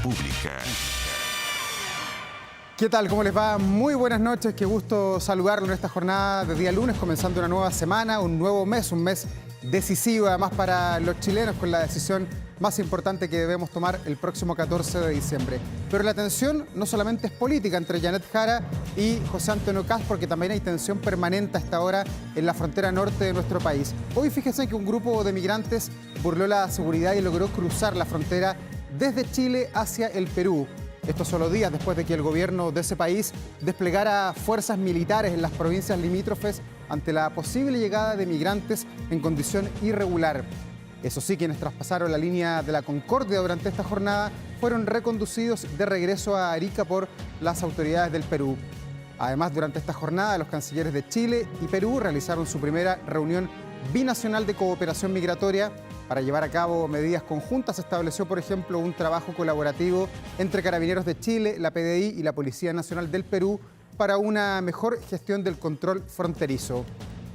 pública. ¿Qué tal? ¿Cómo les va? Muy buenas noches. Qué gusto saludarlo en esta jornada de día lunes, comenzando una nueva semana, un nuevo mes, un mes decisivo además para los chilenos con la decisión más importante que debemos tomar el próximo 14 de diciembre. Pero la tensión no solamente es política entre Janet Jara y José Antonio Kast, porque también hay tensión permanente a esta hora en la frontera norte de nuestro país. Hoy fíjense que un grupo de migrantes burló la seguridad y logró cruzar la frontera desde Chile hacia el Perú. Esto solo días después de que el gobierno de ese país desplegara fuerzas militares en las provincias limítrofes ante la posible llegada de migrantes en condición irregular. Eso sí, quienes traspasaron la línea de la Concordia durante esta jornada fueron reconducidos de regreso a Arica por las autoridades del Perú. Además, durante esta jornada, los cancilleres de Chile y Perú realizaron su primera reunión binacional de cooperación migratoria. Para llevar a cabo medidas conjuntas se estableció, por ejemplo, un trabajo colaborativo entre Carabineros de Chile, la PDI y la Policía Nacional del Perú para una mejor gestión del control fronterizo.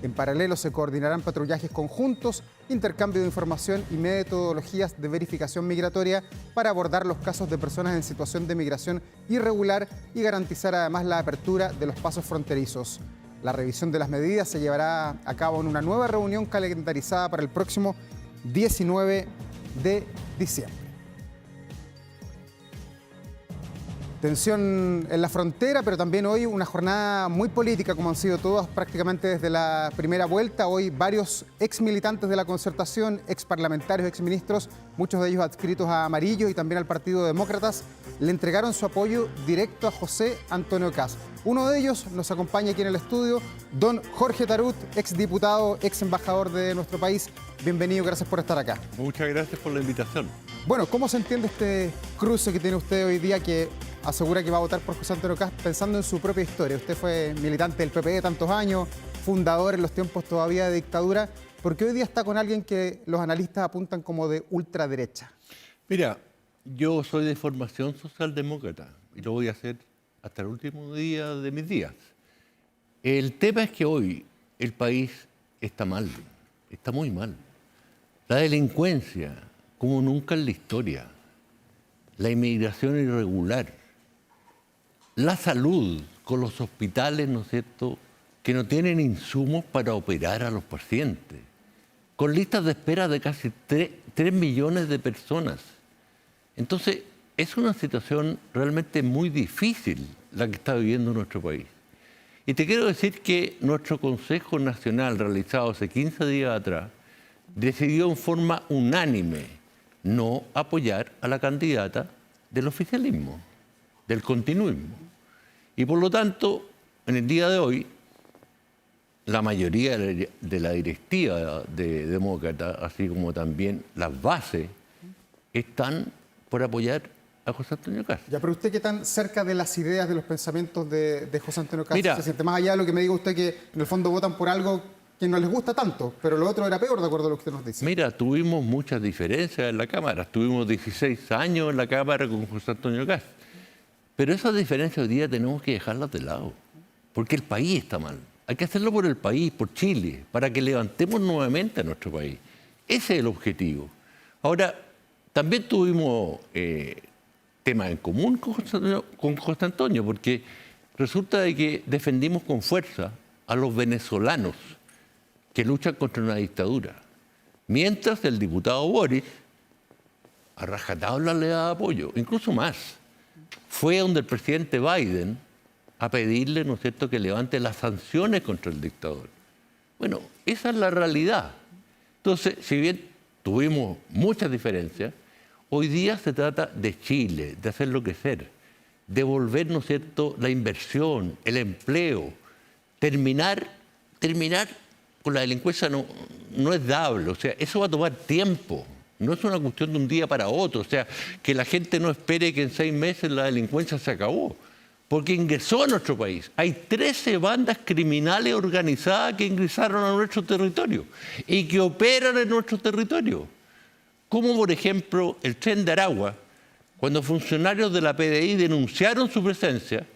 En paralelo se coordinarán patrullajes conjuntos, intercambio de información y metodologías de verificación migratoria para abordar los casos de personas en situación de migración irregular y garantizar además la apertura de los pasos fronterizos. La revisión de las medidas se llevará a cabo en una nueva reunión calendarizada para el próximo 19 de diciembre. Tensión en la frontera, pero también hoy una jornada muy política, como han sido todas prácticamente desde la primera vuelta. Hoy varios ex militantes de la Concertación, ex parlamentarios, ex ministros, muchos de ellos adscritos a Amarillo y también al Partido Demócratas, le entregaron su apoyo directo a José Antonio Kast. Uno de ellos nos acompaña aquí en el estudio, don Jorge Tarut, ex diputado, ex embajador de nuestro país. Bienvenido, gracias por estar acá. Muchas gracias por la invitación. Bueno, ¿cómo se entiende este cruce que tiene usted hoy día que asegura que va a votar por José Antonio Kast pensando en su propia historia? Usted fue militante del PP tantos años, fundador en los tiempos todavía de dictadura. ¿Por qué hoy día está con alguien que los analistas apuntan como de ultraderecha? Mira, yo soy de formación socialdemócrata y lo voy a hacer hasta el último día de mis días. El tema es que hoy el país está mal, está muy mal. La delincuencia, como nunca en la historia, la inmigración irregular, la salud con los hospitales, ¿no es cierto?, que no tienen insumos para operar a los pacientes, con listas de espera de casi 3 millones de personas. Entonces, es una situación realmente muy difícil la que está viviendo nuestro país. Y te quiero decir que nuestro Consejo Nacional, realizado hace 15 días atrás, decidió en forma unánime no apoyar a la candidata del oficialismo, del continuismo. Y por lo tanto, en el día de hoy, la mayoría de la directiva de Demócrata, así como también las bases, están por apoyar a José Antonio Kast. Ya, pero usted, ¿qué tan cerca de las ideas, de los pensamientos de José Antonio Kast Mira, se siente? Más allá de lo que me diga usted, que en el fondo votan por algo que no les gusta tanto, pero lo otro era peor, de acuerdo a lo que usted nos dice. Mira, tuvimos muchas diferencias en la Cámara. Estuvimos 16 años en la Cámara con José Antonio Kast. Pero esas diferencias hoy día tenemos que dejarlas de lado, porque el país está mal. Hay que hacerlo por el país, por Chile, para que levantemos nuevamente a nuestro país. Ese es el objetivo. Ahora, también tuvimos temas en común con José Antonio, porque resulta de que defendimos con fuerza a los venezolanos que luchan contra una dictadura, mientras el diputado Boris a rajatabla le da apoyo, incluso más. Fue donde el presidente Biden a pedirle, ¿no es cierto?, que levante las sanciones contra el dictador. Bueno, esa es la realidad. Entonces, si bien tuvimos muchas diferencias, hoy día se trata de Chile, de hacer lo que ser, de volver, ¿no es cierto?, la inversión, el empleo, terminar con la delincuencia no es dable. O sea, eso va a tomar tiempo. No es una cuestión de un día para otro. O sea, que la gente no espere que en 6 meses la delincuencia se acabó. Porque ingresó a nuestro país. Hay 13 bandas criminales organizadas que ingresaron a nuestro territorio y que operan en nuestro territorio. Como por ejemplo el Tren de Aragua, cuando funcionarios de la PDI denunciaron su presencia,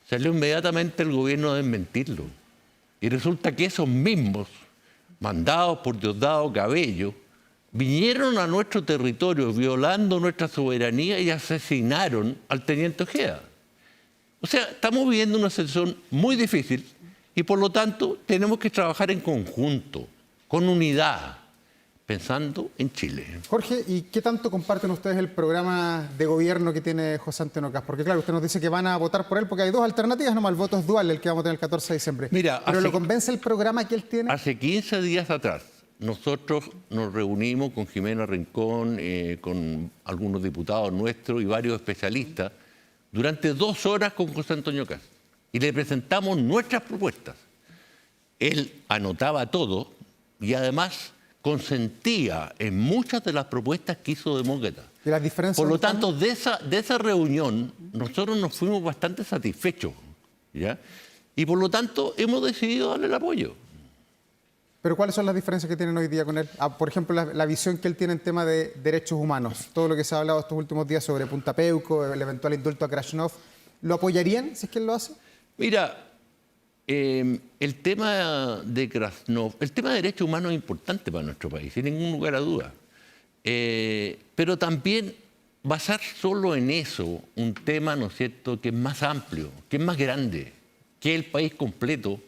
salió inmediatamente el gobierno a desmentirlo. Y resulta que esos mismos, mandados por Diosdado Cabello, vinieron a nuestro territorio violando nuestra soberanía y asesinaron al teniente Ojeda. O sea, estamos viviendo una situación muy difícil y por lo tanto tenemos que trabajar en conjunto, con unidad, pensando en Chile. Jorge, ¿y qué tanto comparten ustedes el programa de gobierno que tiene José Antonio Kast? Porque claro, usted nos dice que van a votar por él porque hay dos alternativas nomás, el voto es dual, el que vamos a tener el 14 de diciembre. Mira, ¿Pero lo convence el programa que él tiene? Hace 15 días atrás nosotros nos reunimos con Jimena Rincón, con algunos diputados nuestros y varios especialistas, durante 2 horas con José Antonio Kast. Y le presentamos nuestras propuestas. Él anotaba todo y además consentía en muchas de las propuestas que hizo Demócrata. ¿Y las diferencias? Por lo tanto, de esa reunión nosotros nos fuimos bastante satisfechos, ¿ya? Y por lo tanto hemos decidido darle el apoyo. ¿Pero cuáles son las diferencias que tienen hoy día con él? Por ejemplo, la visión que él tiene en tema de derechos humanos. Todo lo que se ha hablado estos últimos días sobre Punta Peuco, el eventual indulto a Krasnov. ¿Lo apoyarían si es que él lo hace? Mira, el tema de Krasnov, el tema de derechos humanos es importante para nuestro país, sin ningún lugar a duda. Pero también basar solo en eso un tema, ¿no es cierto?, que es más amplio, que es más grande, que el país completo,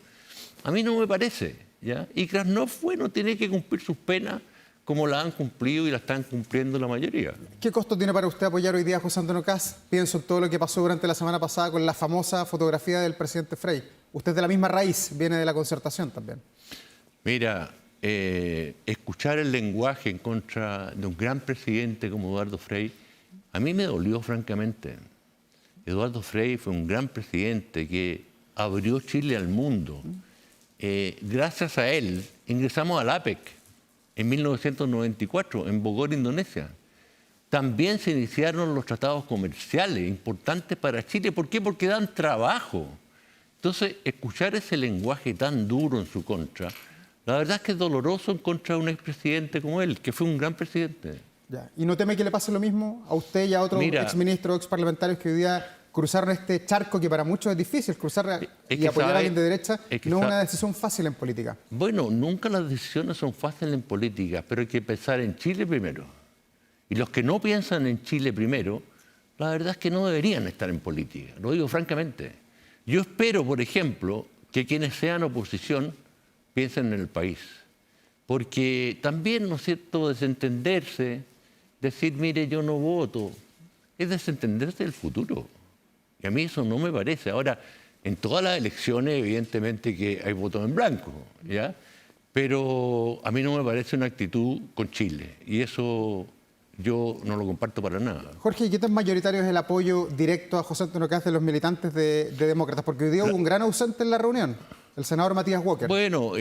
a mí no me parece. ¿Ya? Y Krasnov, bueno, tiene que cumplir sus penas como la han cumplido y la están cumpliendo la mayoría. ¿Qué costo tiene para usted apoyar hoy día a José Antonio Kast? Pienso en todo lo que pasó durante la semana pasada con la famosa fotografía del presidente Frei. Usted es de la misma raíz, viene de la concertación también. Mira, escuchar el lenguaje en contra de un gran presidente como Eduardo Frei, a mí me dolió francamente. Eduardo Frei fue un gran presidente que abrió Chile al mundo. Gracias a él ingresamos al APEC en 1994, en Bogor, Indonesia. También se iniciaron los tratados comerciales importantes para Chile. ¿Por qué? Porque dan trabajo. Entonces, escuchar ese lenguaje tan duro en su contra, la verdad es que es doloroso en contra de un expresidente como él, que fue un gran presidente. Ya. ¿Y no teme que le pase lo mismo a usted y a otros exministros, exparlamentarios que hoy día cruzaron este charco que para muchos es difícil, cruzar y apoyar a alguien de derecha no es una decisión fácil en política? Bueno, nunca las decisiones son fáciles en política, pero hay que pensar en Chile primero. Y los que no piensan en Chile primero, la verdad es que no deberían estar en política, lo digo francamente. Yo espero, por ejemplo, que quienes sean oposición piensen en el país. Porque también, ¿no es cierto?, desentenderse, decir, mire, yo no voto, es desentenderse del futuro. Y a mí eso no me parece. Ahora, en todas las elecciones, evidentemente que hay votos en blanco, ¿ya? Pero a mí no me parece una actitud con Chile. Y eso yo no lo comparto para nada. Jorge, ¿y qué tan mayoritario es el apoyo directo a José Antonio Kast de los militantes de Demócratas? Porque hoy día hubo un gran ausente en la reunión, el senador Matías Walker. Bueno,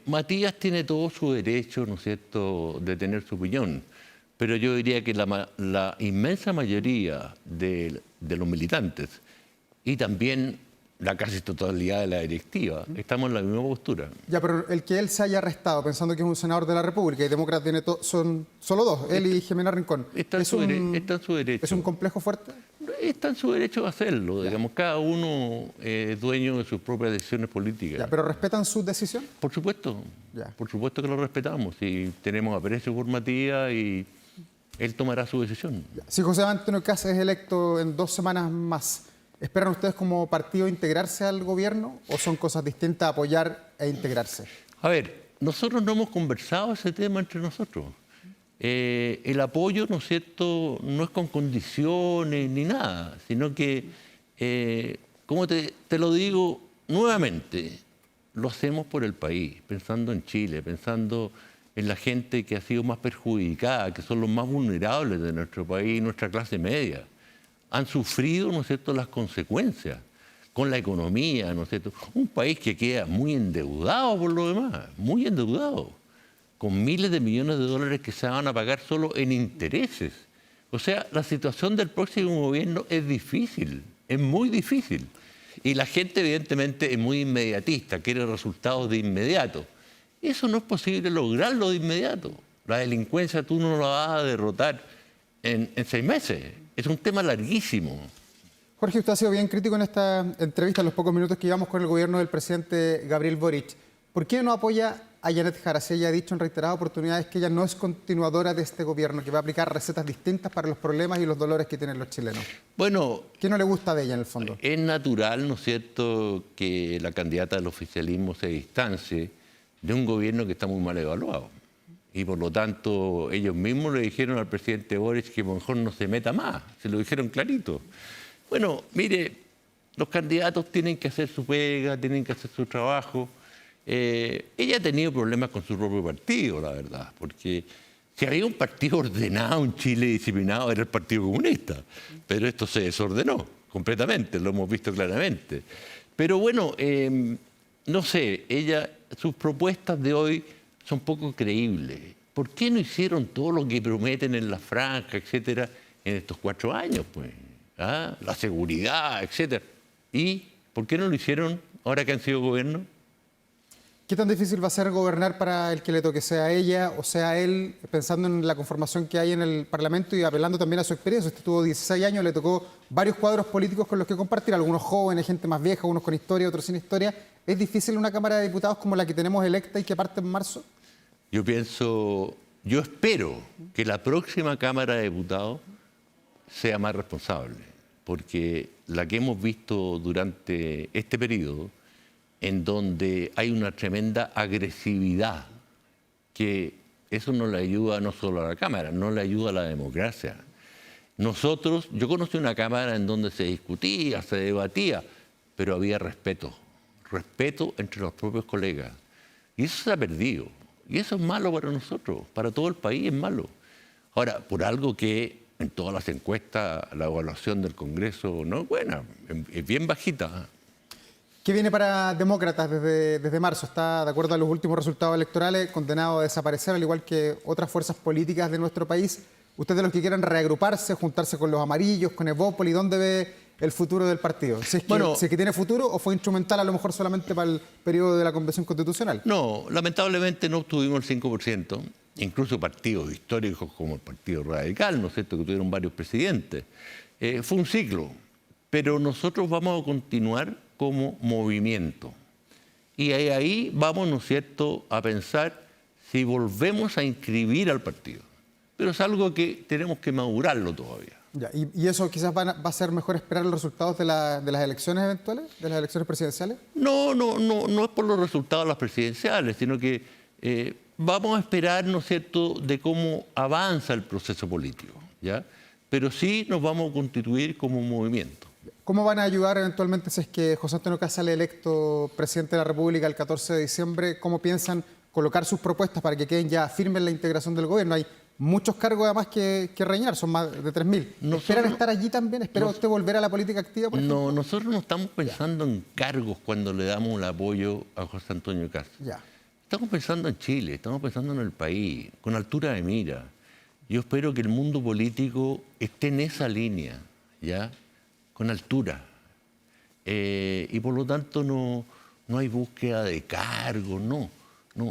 Matías tiene todo su derecho, ¿no es cierto?, de tener su opinión. Pero yo diría que la inmensa mayoría de los militantes y también la casi totalidad de la directiva, estamos en la misma postura. Ya, pero el que él se haya arrestado pensando que es un senador de la República y Demócrata tiene son solo dos, él y Jimena Rincón. Está en su derecho. ¿Es un complejo fuerte? Está en su derecho de hacerlo, digamos, cada uno es dueño de sus propias decisiones políticas. Ya, ¿pero respetan su decisión? Por supuesto, por supuesto que lo respetamos y tenemos aprecio por Matías y él tomará su decisión. Ya. Si José Antonio Kast es electo en 2 semanas más, ¿esperan ustedes como partido integrarse al gobierno o son cosas distintas apoyar e integrarse? A ver, nosotros no hemos conversado ese tema entre nosotros. El apoyo, ¿no es cierto?, no es con condiciones ni nada, sino que, como te lo digo nuevamente, lo hacemos por el país, pensando en Chile, pensando en la gente que ha sido más perjudicada, que son los más vulnerables de nuestro país, nuestra clase media. Han sufrido, ¿no es cierto?, las consecuencias con la economía, ¿no es cierto? Un país que queda muy endeudado por lo demás, muy endeudado, con miles de millones de dólares que se van a pagar solo en intereses. O sea, la situación del próximo gobierno es difícil, es muy difícil. Y la gente evidentemente es muy inmediatista, quiere resultados de inmediato. Eso no es posible lograrlo de inmediato. La delincuencia tú no la vas a derrotar en 6 meses. Es un tema larguísimo. Jorge, usted ha sido bien crítico en esta entrevista, en los pocos minutos que llevamos con el gobierno del presidente Gabriel Boric. ¿Por qué no apoya a Yanet Jara, si ella ha dicho en reiteradas oportunidades que ella no es continuadora de este gobierno, que va a aplicar recetas distintas para los problemas y los dolores que tienen los chilenos. Bueno, ¿Qué no le gusta de ella en el fondo? es natural, ¿no es cierto?, que la candidata del oficialismo se distancie de un gobierno que está muy mal evaluado. Y por lo tanto, ellos mismos le dijeron al presidente Boric que mejor no se meta más. Se lo dijeron clarito. Bueno, mire, los candidatos tienen que hacer su pega, tienen que hacer su trabajo. Ella ha tenido problemas con su propio partido, la verdad, porque si había un partido ordenado en Chile, disciplinado, era el Partido Comunista. Pero esto se desordenó completamente, lo hemos visto claramente. Pero bueno, no sé, sus propuestas de hoy son poco creíbles. ¿Por qué no hicieron todo lo que prometen en la franja, etcétera, en estos 4 años, pues? ¿Ah? La seguridad, etcétera. ¿Y por qué no lo hicieron ahora que han sido gobierno? ¿Qué tan difícil va a ser gobernar para el que le toque, sea ella o sea él, pensando en la conformación que hay en el Parlamento y apelando también a su experiencia? Usted tuvo 16 años, le tocó varios cuadros políticos con los que compartir, algunos jóvenes, gente más vieja, unos con historia, otros sin historia. ¿Es difícil una Cámara de Diputados como la que tenemos electa y que parte en marzo? Yo espero que la próxima Cámara de Diputados sea más responsable, porque la que hemos visto durante este periodo, en donde hay una tremenda agresividad, que eso no le ayuda no solo a la Cámara, no le ayuda a la democracia. Yo conocí una Cámara en donde se discutía, se debatía, pero había respeto entre los propios colegas. Y eso se ha perdido. Y eso es malo para nosotros, para todo el país es malo. Ahora, por algo que en todas las encuestas la evaluación del Congreso no es buena, es bien bajita. ¿Qué viene para Demócratas desde marzo? Está, de acuerdo a los últimos resultados electorales, condenado a desaparecer, al igual que otras fuerzas políticas de nuestro país. ¿Ustedes, los que quieran reagruparse, juntarse con los amarillos, con Evópoli, dónde ve el futuro del partido? Si es que tiene futuro o fue instrumental a lo mejor solamente para el periodo de la Convención Constitucional. No, lamentablemente no obtuvimos el 5%. Incluso partidos históricos como el Partido Radical, ¿no es cierto?, que tuvieron varios presidentes. Fue un ciclo, pero nosotros vamos a continuar como movimiento. Y ahí vamos, ¿no es cierto?, a pensar si volvemos a inscribir al partido. Pero es algo que tenemos que madurarlo todavía. Ya, ¿y eso quizás va a ser mejor esperar los resultados de las elecciones eventuales, de las elecciones presidenciales? No es por los resultados de las presidenciales, sino que vamos a esperar, ¿no es cierto?, de cómo avanza el proceso político, ¿ya? Pero sí nos vamos a constituir como un movimiento. ¿Cómo van a ayudar eventualmente si es que José Antonio Kast sale electo presidente de la República el 14 de diciembre? ¿Cómo piensan colocar sus propuestas para que queden ya firmes en la integración del gobierno? Hay muchos cargos además que rellenar, son más de 3.000. ¿Esperan estar allí también? ¿Espera usted volver a la política activa, por ejemplo? No, nosotros no estamos pensando en cargos cuando le damos el apoyo a José Antonio Kast. Ya. Estamos pensando en Chile, estamos pensando en el país, con altura de mira. Yo espero que el mundo político esté en esa línea, ¿ya?, con altura. Y por lo tanto no hay búsqueda de cargos, no.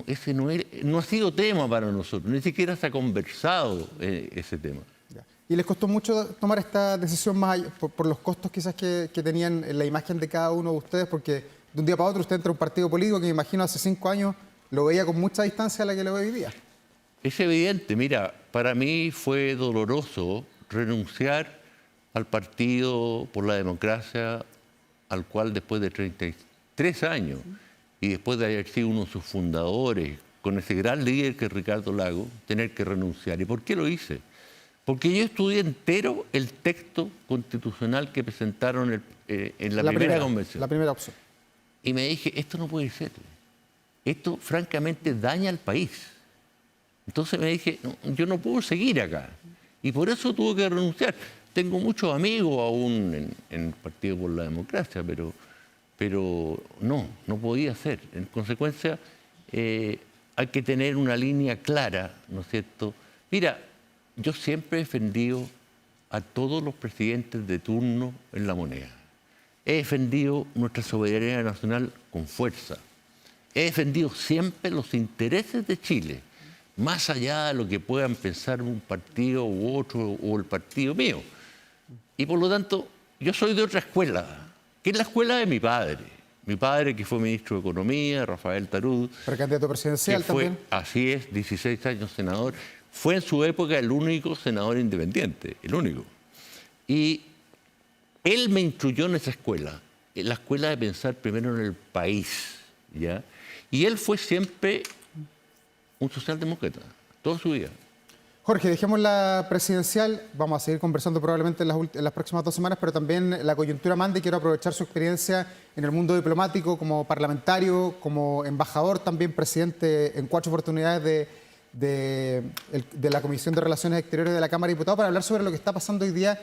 Ese no ha sido tema para nosotros, ni siquiera se ha conversado ese tema. Ya. ¿Y les costó mucho tomar esta decisión más allá, por los costos quizás que tenían en la imagen de cada uno de ustedes? Porque de un día para otro usted entra a un partido político que me imagino hace 5 años lo veía con mucha distancia a la que lo ve hoy día. Es evidente, mira, para mí fue doloroso renunciar al Partido por la Democracia, al cual después de 33 años y después de haber sido uno de sus fundadores, con ese gran líder que es Ricardo Lagos, tener que renunciar. ¿Y por qué lo hice? Porque yo estudié entero el texto constitucional que presentaron en la primera convención. La primera opción. Y me dije, esto no puede ser. Esto francamente daña al país. Entonces me dije, no, yo no puedo seguir acá. Y por eso tuve que renunciar. Tengo muchos amigos aún en el Partido por la Democracia, pero no podía ser. En consecuencia, hay que tener una línea clara, ¿no es cierto? Mira, yo siempre he defendido a todos los presidentes de turno en la moneda. He defendido nuestra soberanía nacional con fuerza. He defendido siempre los intereses de Chile, más allá de lo que puedan pensar un partido u otro o el partido mío. Y por lo tanto, yo soy de otra escuela, que es la escuela de mi padre. Mi padre, que fue ministro de Economía, Rafael Tarud, Precandidato presidencial que fue, también. así es, 16 años senador, fue en su época el único senador independiente, el único. Y él me instruyó en esa escuela, en la escuela de pensar primero en el país, ¿ya? Y él fue siempre un socialdemócrata, toda su vida. Jorge, dejemos la presidencial, vamos a seguir conversando probablemente en las próximas 2 semanas, pero también la coyuntura manda y quiero aprovechar su experiencia en el mundo diplomático como parlamentario, como embajador, también presidente en 4 oportunidades de la Comisión de Relaciones Exteriores de la Cámara de Diputados, para hablar sobre lo que está pasando hoy día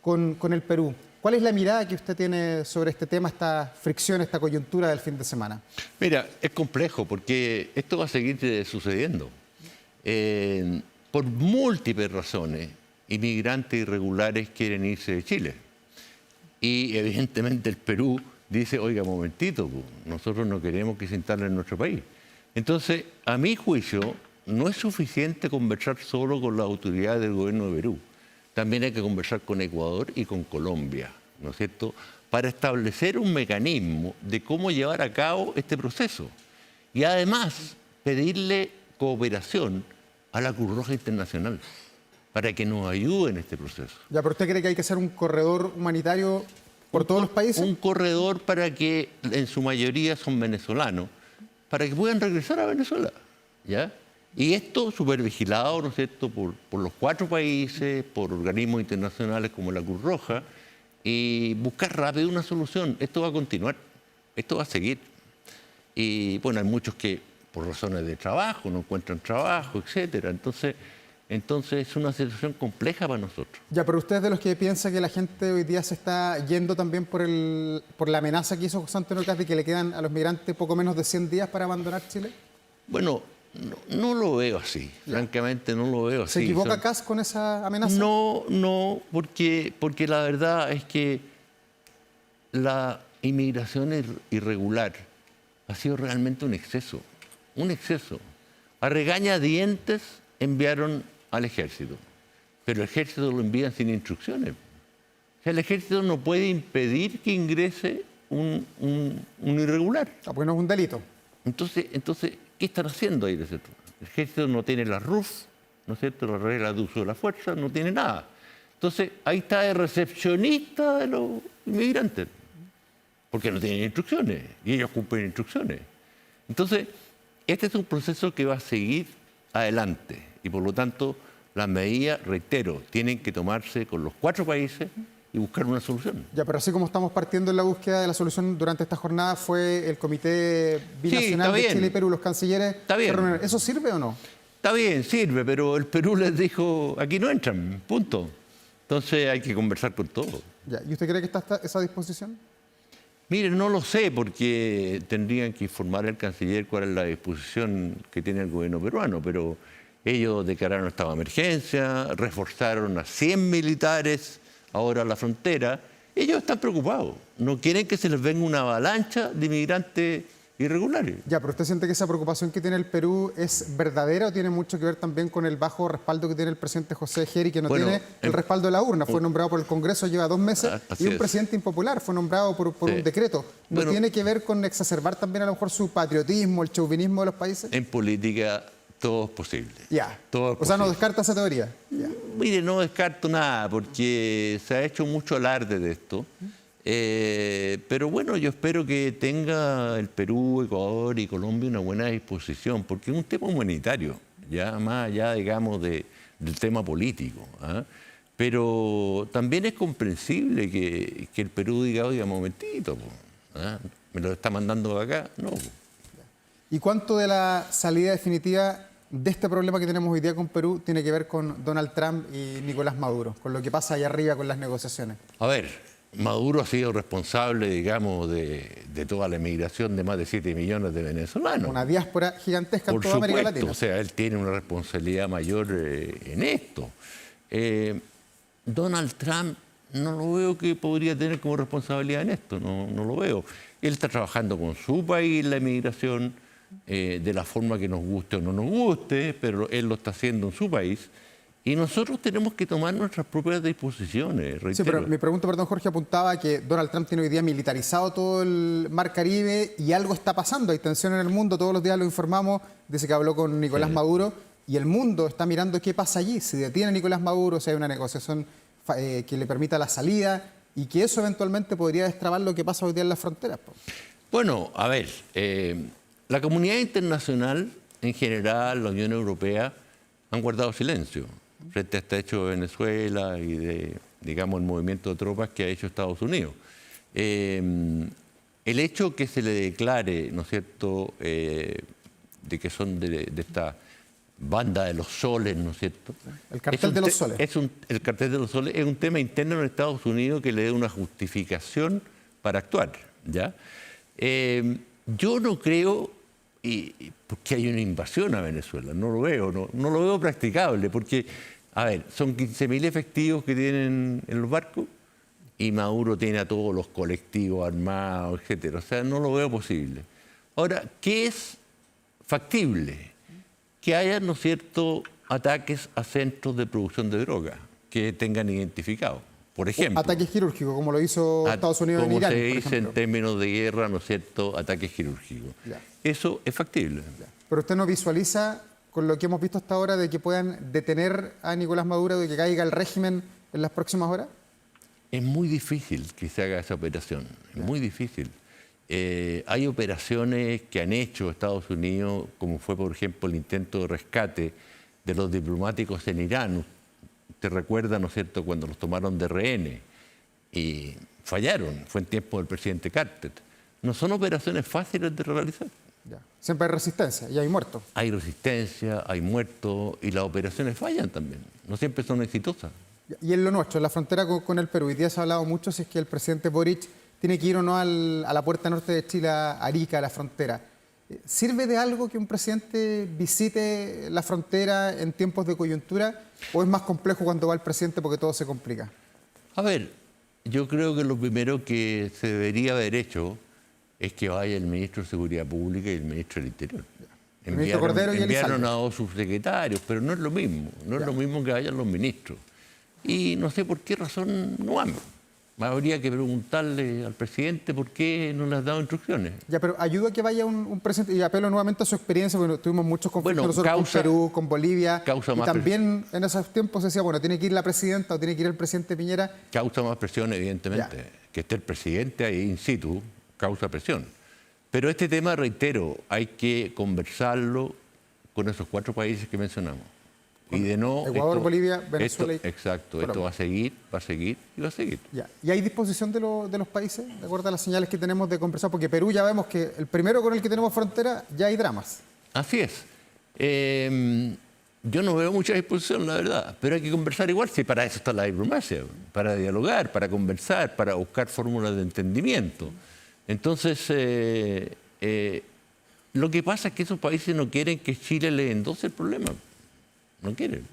con el Perú. ¿Cuál es la mirada que usted tiene sobre este tema, esta fricción, esta coyuntura del fin de semana? Mira, es complejo porque esto va a seguir sucediendo. Por múltiples razones, inmigrantes irregulares quieren irse de Chile. Y evidentemente el Perú dice, oiga, momentito, nosotros no queremos que se instalen en nuestro país. Entonces, a mi juicio, no es suficiente conversar solo con las autoridades del gobierno de Perú. También hay que conversar con Ecuador y con Colombia, ¿no es cierto?, para establecer un mecanismo de cómo llevar a cabo este proceso. Y además, pedirle cooperación a la Cruz Roja Internacional para que nos ayude en este proceso. Ya, pero ¿usted cree que hay que hacer un corredor humanitario por todos los países? Un corredor para que, en su mayoría son venezolanos, para que puedan regresar a Venezuela, ¿ya? Y esto supervigilado, ¿no es cierto?, por los 4 países, por organismos internacionales como la Cruz Roja, y buscar rápido una solución. Esto va a continuar, esto va a seguir. Y bueno, hay muchos que por razones de trabajo no encuentran trabajo, etcétera. Entonces es una situación compleja para nosotros. Ya, pero usted es de los que piensa que la gente hoy día se está yendo también por la amenaza que hizo José Antonio Kast de que le quedan a los migrantes poco menos de 100 días para abandonar Chile. Bueno, no lo veo así, francamente no lo veo así. ¿Se equivoca Kast con esa amenaza? No, porque la verdad es que la inmigración irregular ha sido realmente un exceso. A regañadientes enviaron al ejército, pero el ejército lo envían sin instrucciones. O sea, el ejército no puede impedir que ingrese un irregular. Porque no es un delito. Entonces, ¿qué están haciendo ahí? El ejército no tiene la RUF, ¿no es cierto?, las reglas de uso de la fuerza, no tiene nada. Entonces, ahí está el recepcionista de los inmigrantes, porque no tienen instrucciones, y ellos cumplen instrucciones. Entonces, este es un proceso que va a seguir adelante, y por lo tanto, las medidas, reitero, tienen que tomarse con los 4 países y buscar una solución. Ya, pero así como estamos partiendo en la búsqueda de la solución durante esta jornada, fue el Comité Binacional de Chile y Perú, los cancilleres. Está bien. ¿Eso sirve o no? Está bien, sirve, pero el Perú les dijo, aquí no entran, punto. Entonces hay que conversar con todo. Ya, ¿y usted cree que está esa disposición? Mire, no lo sé, porque tendrían que informar al canciller cuál es la disposición que tiene el gobierno peruano, pero ellos declararon estado de emergencia, reforzaron a 100 militares ahora a la frontera. Ellos están preocupados, no quieren que se les venga una avalancha de inmigrantes irregulares. Ya, pero ¿usted siente que esa preocupación que tiene el Perú es verdadera o tiene mucho que ver también con el bajo respaldo que tiene el presidente José Geri, que no tiene el respaldo de la urna? Fue nombrado por el Congreso, lleva 2 meses, y un presidente impopular, fue nombrado por un decreto. ¿No tiene que ver con exacerbar también a lo mejor su patriotismo, el chauvinismo de los países? En política todo es posible. Ya, todo es o sea, no descarta esa teoría. Ya. Mire, no descarto nada, porque se ha hecho mucho alarde de esto. Pero bueno, yo espero que tenga el Perú, Ecuador y Colombia una buena disposición, porque es un tema humanitario, ya más allá, digamos, del tema político. ¿Ah? Pero también es comprensible que el Perú diga, oiga, momentito, ¿ah? ¿Me lo está mandando acá? No. ¿Y cuánto de la salida definitiva de este problema que tenemos hoy día con Perú tiene que ver con Donald Trump y Nicolás Maduro, con lo que pasa allá arriba con las negociaciones? A ver, Maduro ha sido responsable, digamos, de toda la emigración de más de 7 millones de venezolanos. Una diáspora gigantesca en Por toda América supuesto, Latina. o sea, él tiene una responsabilidad mayor en esto. Donald Trump no lo veo que podría tener como responsabilidad en esto, no lo veo. Él está trabajando con su país la emigración, de la forma que nos guste o no nos guste, pero él lo está haciendo en su país. Y nosotros tenemos que tomar nuestras propias disposiciones, reitero. Sí, pero mi pregunta, perdón, Jorge, apuntaba a que Donald Trump tiene hoy día militarizado todo el Mar Caribe y algo está pasando. Hay tensión en el mundo, todos los días lo informamos. Dice que habló con Nicolás Maduro y el mundo está mirando qué pasa allí. Si detiene a Nicolás Maduro, si hay una negociación que le permita la salida y que eso eventualmente podría destrabar lo que pasa hoy día en las fronteras. Bueno, a ver, la comunidad internacional en general, la Unión Europea, han guardado silencio frente a este hecho de Venezuela y de, digamos, el movimiento de tropas que ha hecho Estados Unidos. El hecho que se le declare, ¿no es cierto?, de que son de esta banda de los soles, ¿no es cierto? El cartel de los soles. El cartel de los soles es un tema interno en Estados Unidos que le da una justificación para actuar, ¿ya? Yo no creo porque hay una invasión a Venezuela, no lo veo, no lo veo practicable, porque, a ver, son 15.000 efectivos que tienen en los barcos y Maduro tiene a todos los colectivos armados, etcétera. O sea, no lo veo posible. Ahora, ¿qué es factible? Que haya, ¿no es cierto?, ataques a centros de producción de droga que tengan identificado. Por ejemplo, ataques quirúrgicos, como lo hizo Estados Unidos en Irán. Como se dice en términos de guerra, ¿no es cierto?, ataques quirúrgicos. Ya. Eso es factible. Ya. Pero usted no visualiza, con lo que hemos visto hasta ahora, de que puedan detener a Nicolás Maduro, de que caiga el régimen en las próximas horas. Es muy difícil que se haga esa operación, es muy difícil. Hay operaciones que han hecho Estados Unidos, como fue, por ejemplo, el intento de rescate de los diplomáticos en Irán. Usted recuerda, ¿no es cierto?, cuando los tomaron de rehenes y fallaron, fue en tiempo del presidente Carter. No son operaciones fáciles de realizar. Ya. Siempre hay resistencia y hay muertos. Hay resistencia, hay muertos y las operaciones fallan también. No siempre son exitosas. Y en lo nuestro, en la frontera con el Perú, hoy día se ha hablado mucho si es que el presidente Boric tiene que ir o no a la puerta norte de Chile, a Arica, a la frontera. ¿Sirve de algo que un presidente visite la frontera en tiempos de coyuntura o es más complejo cuando va el presidente porque todo se complica? A ver, yo creo que lo primero que se debería haber hecho es que vaya el ministro de Seguridad Pública y el ministro del Interior. El ministro Cordero y enviaron a dos subsecretarios, pero no es lo mismo. No es lo mismo que vayan los ministros. Y no sé por qué razón no van. Habría que preguntarle al presidente por qué no le has dado instrucciones. Ya, pero ayuda a que vaya un presidente, y apelo nuevamente a su experiencia, porque tuvimos muchos conflictos nosotros con Perú, con Bolivia, y también en esos tiempos se decía, bueno, tiene que ir la presidenta o tiene que ir el presidente Piñera. Causa más presión, evidentemente. Ya. Que esté el presidente ahí in situ causa presión. Pero este tema, reitero, hay que conversarlo con esos 4 países que mencionamos. Y de no, Ecuador, Bolivia, Venezuela y exacto, esto va a seguir y va a seguir. Ya. ¿Y hay disposición de los países, de acuerdo a las señales que tenemos de conversar? Porque Perú ya vemos que el primero con el que tenemos frontera ya hay dramas. Así es. Yo no veo mucha disposición, la verdad, pero hay que conversar igual, si para eso está la diplomacia, para dialogar, para conversar, para buscar fórmulas de entendimiento. Entonces, lo que pasa es que esos países no quieren que Chile le endose el problema. No quieren.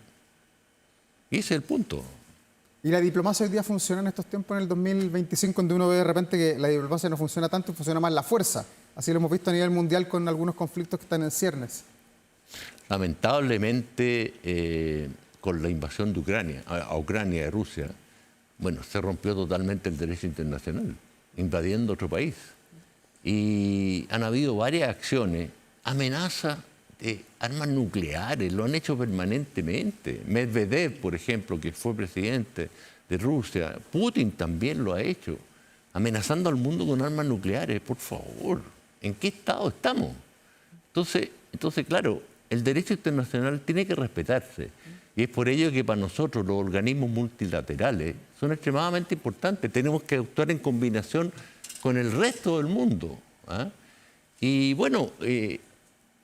Y ese es el punto. ¿Y la diplomacia hoy día funciona en estos tiempos, en el 2025, donde uno ve de repente que la diplomacia no funciona tanto y funciona más la fuerza? Así lo hemos visto a nivel mundial con algunos conflictos que están en ciernes. Lamentablemente, con la invasión de Ucrania, a Ucrania de Rusia, bueno, se rompió totalmente el derecho internacional, invadiendo otro país. Y han habido varias acciones, amenazas de armas nucleares, lo han hecho permanentemente. Medvedev, por ejemplo, que fue presidente de Rusia, Putin también lo ha hecho, amenazando al mundo con armas nucleares. Por favor, ¿en qué estado estamos? Entonces, claro, el derecho internacional tiene que respetarse. Y es por ello que para nosotros los organismos multilaterales son extremadamente importantes. Tenemos que actuar en combinación con el resto del mundo. ¿Ah? Y bueno,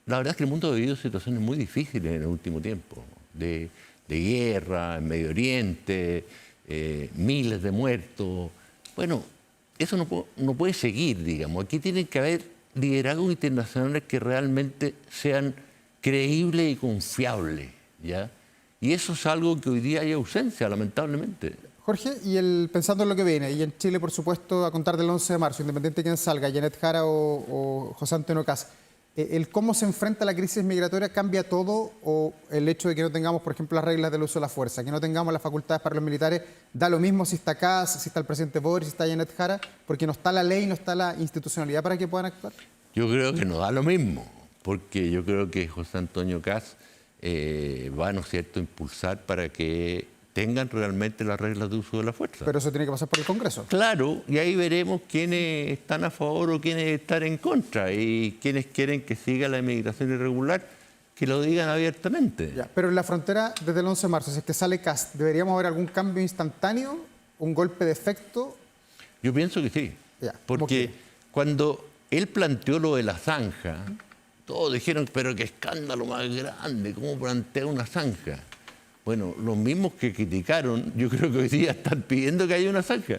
la verdad es que el mundo ha vivido situaciones muy difíciles en el último tiempo, de guerra, en Medio Oriente, miles de muertos. Bueno, eso no puede seguir, digamos. Aquí tienen que haber liderazgos internacionales que realmente sean creíbles y confiables, ¿ya? Y eso es algo que hoy día hay ausencia, lamentablemente. Jorge, pensando en lo que viene, y en Chile, por supuesto, a contar del 11 de marzo, independiente de quién salga, Janet Jara o José Antonio Kast, ¿El cómo se enfrenta la crisis migratoria cambia todo o el hecho de que no tengamos, por ejemplo, las reglas del uso de la fuerza, que no tengamos las facultades para los militares, da lo mismo si está Kast, si está el presidente Boric, si está Janet Jara, porque no está la ley, no está la institucionalidad para que puedan actuar? Yo creo que no da lo mismo, porque yo creo que José Antonio Kast va, ¿no es cierto?, a impulsar para que tengan realmente las reglas de uso de la fuerza. Pero eso tiene que pasar por el Congreso. Claro, y ahí veremos quiénes están a favor o quiénes están en contra y quiénes quieren que siga la inmigración irregular, que lo digan abiertamente. Ya, pero en la frontera, desde el 11 de marzo, si es que sale Kast, ¿deberíamos ver algún cambio instantáneo, un golpe de efecto? Yo pienso que sí, Ya, porque cuando él planteó lo de la zanja, todos dijeron, pero qué escándalo más grande, ¿cómo plantea una zanja? Bueno, los mismos que criticaron, yo creo que hoy día están pidiendo que haya una zanja.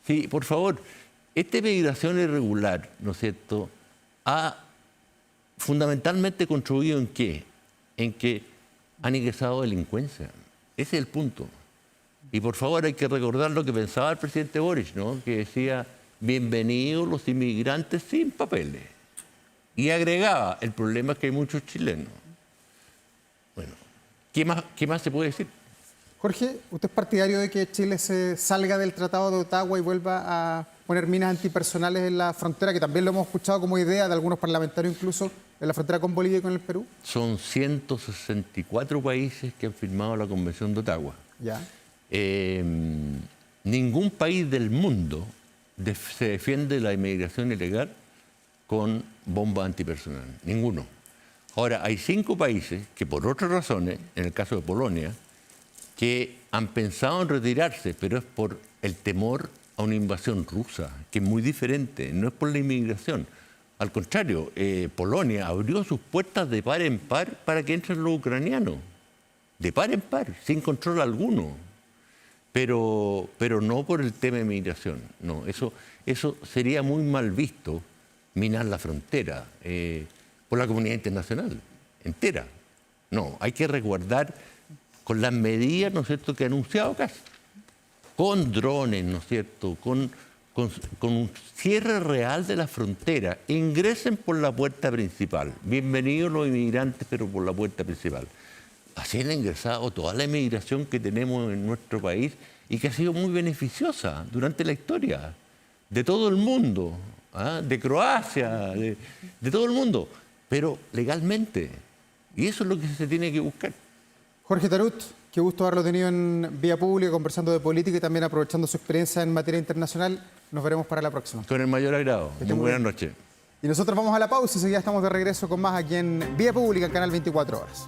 Sí, por favor, esta migración irregular, ¿no es cierto?, ha fundamentalmente contribuido ¿en qué? En que han ingresado delincuencia. Ese es el punto. Y por favor hay que recordar lo que pensaba el presidente Boric, ¿no?, que decía, bienvenidos los inmigrantes sin papeles. Y agregaba, el problema es que hay muchos chilenos. Bueno, ¿qué más se puede decir? Jorge, ¿usted es partidario de que Chile se salga del Tratado de Ottawa y vuelva a poner minas antipersonales en la frontera, que también lo hemos escuchado como idea de algunos parlamentarios incluso, en la frontera con Bolivia y con el Perú? Son 164 países que han firmado la Convención de Ottawa. Ya. Ningún país del mundo se defiende la inmigración ilegal con bombas antipersonal. Ninguno. Ahora, hay 5 países que por otras razones, en el caso de Polonia, que han pensado en retirarse, pero es por el temor a una invasión rusa, que es muy diferente, no es por la inmigración. Al contrario, Polonia abrió sus puertas de par en par para que entren los ucranianos, de par en par, sin control alguno. Pero no por el tema de migración, no, eso sería muy mal visto, minar la frontera por la comunidad internacional entera. No, hay que resguardar con las medidas, ¿no es cierto?, que ha anunciado Kast, con drones, ¿no es cierto?, con un cierre real de la frontera. Ingresen por la puerta principal. Bienvenidos los inmigrantes, pero por la puerta principal. Así han ingresado toda la inmigración que tenemos en nuestro país y que ha sido muy beneficiosa durante la historia de todo el mundo, ¿ah?, de Croacia, de todo el mundo, pero legalmente. Y eso es lo que se tiene que buscar. Jorge Tarut, qué gusto haberlo tenido en vía pública, conversando de política y también aprovechando su experiencia en materia internacional. Nos veremos para la próxima. Con el mayor agrado. Muy buenas noches. Y nosotros vamos a la pausa y ya estamos de regreso con más aquí en Vía Pública, en Canal 24 Horas.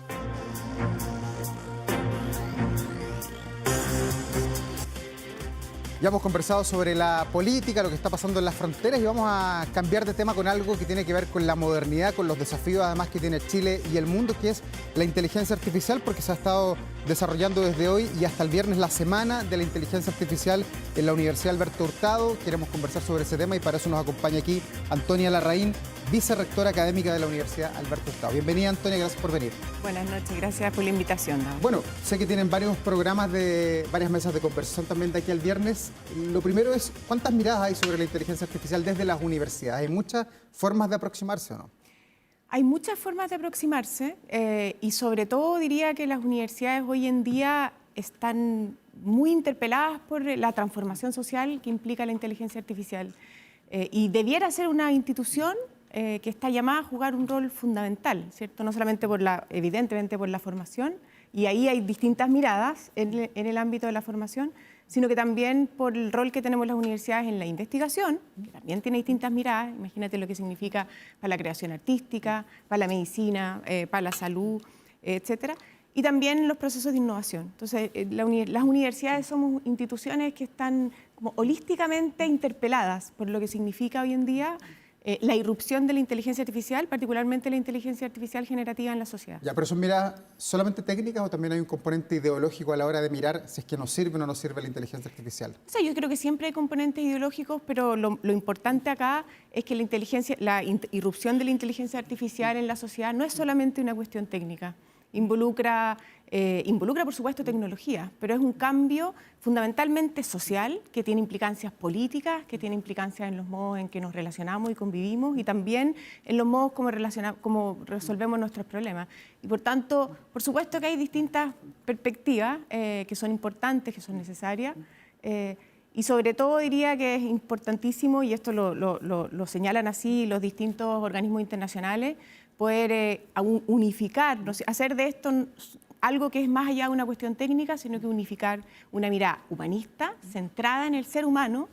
Ya hemos conversado sobre la política, lo que está pasando en las fronteras y vamos a cambiar de tema con algo que tiene que ver con la modernidad, con los desafíos además que tiene Chile y el mundo, que es la inteligencia artificial, porque se ha estado desarrollando desde hoy y hasta el viernes la Semana de la Inteligencia Artificial en la Universidad Alberto Hurtado. Queremos conversar sobre ese tema y para eso nos acompaña aquí Antonia Larraín, vicerrectora académica de la Universidad Alberto Hurtado. Bienvenida, Antonia, gracias por venir. Buenas noches, gracias por la invitación. Bueno, sé que tienen varios programas de varias mesas de conversación también de aquí al viernes. Lo primero es, ¿cuántas miradas hay sobre la inteligencia artificial desde las universidades? ¿Hay muchas formas de aproximarse o no? Hay muchas formas de aproximarse y sobre todo diría que las universidades hoy en día están muy interpeladas por la transformación social que implica la inteligencia artificial y debiera ser una institución que está llamada a jugar un rol fundamental, ¿cierto? No solamente evidentemente por la formación, y ahí hay distintas miradas en el ámbito de la formación, sino que también por el rol que tenemos las universidades en la investigación, que también tiene distintas miradas. Imagínate lo que significa para la creación artística, para la medicina, para la salud, etcétera, y también los procesos de innovación. Entonces, las universidades somos instituciones que están como holísticamente interpeladas por lo que significa hoy en día la irrupción de la inteligencia artificial, particularmente la inteligencia artificial generativa en la sociedad. Ya, pero ¿son miradas solamente técnicas o también hay un componente ideológico a la hora de mirar si es que nos sirve o no nos sirve la inteligencia artificial? O sea, yo creo que siempre hay componentes ideológicos, pero lo importante acá es que la irrupción de la inteligencia artificial en la sociedad no es solamente una cuestión técnica. involucra, por supuesto, tecnología, pero es un cambio fundamentalmente social que tiene implicancias políticas, que tiene implicancias en los modos en que nos relacionamos y convivimos y también en los modos como resolvemos nuestros problemas. Y por tanto, por supuesto que hay distintas perspectivas que son importantes, que son necesarias. Y sobre todo diría que es importantísimo, y esto lo señalan así los distintos organismos internacionales, poder unificar, ¿no? Hacer de esto algo que es más allá de una cuestión técnica, sino que unificar una mirada humanista, centrada en el ser humano,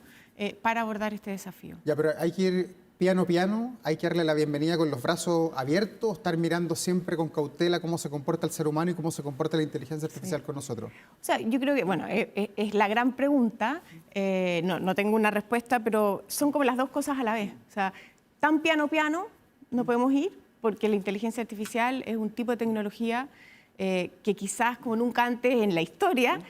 para abordar este desafío. Ya, pero hay que ir piano a piano, hay que darle la bienvenida con los brazos abiertos, estar mirando siempre con cautela cómo se comporta el ser humano y cómo se comporta la inteligencia artificial con nosotros. O sea, yo creo que, bueno, es la gran pregunta, no tengo una respuesta, pero son como las dos cosas a la vez. O sea, tan piano a piano no podemos ir, porque la inteligencia artificial es un tipo de tecnología que quizás como nunca antes en la historia